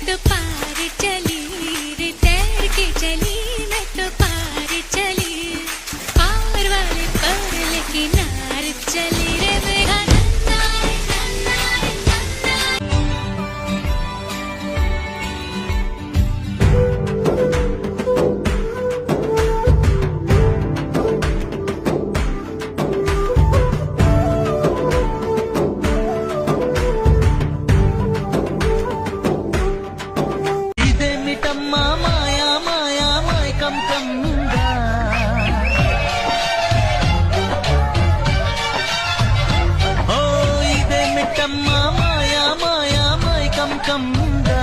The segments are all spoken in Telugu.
तो पार चली रे तैर के चली मैं तो पार चली पार वाले पर किनार चली रे मेरा नन्ना नन्ना नन्ना ఇదేమిటమ్మా మాయా మాయా మైకం కమ్ముందా ఓ ఇదేమిటమ్మా మాయా మాయా మైకం కమ్ముందా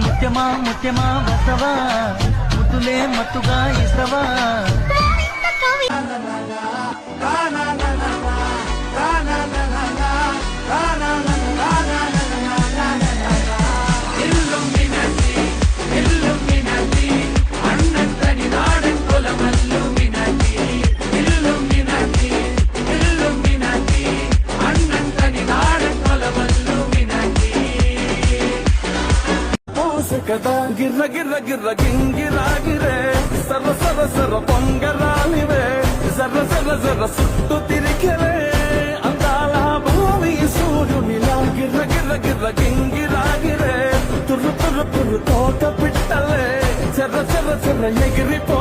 ముత్యమా ముత్యమా వసవా ముద్దులే మత్తుగా ఇసవా కదా గిర్ర గిర్ర గిర్ర గింగిరాగిరే సర్ర సర్ర సర్ర పొంగరాలివే జర్ర జర్ర జర్ర సుట్టు తిరిగిరే అందాల భూమి సూర్యునిలా గిర్ర గిర్ర గిర్ర గింగిరాగిరే తుర్రు తుర్రు తుర్రు తోట పిట్టలే చెర్ర చెర్ర చెర్ర ఎగిరిపో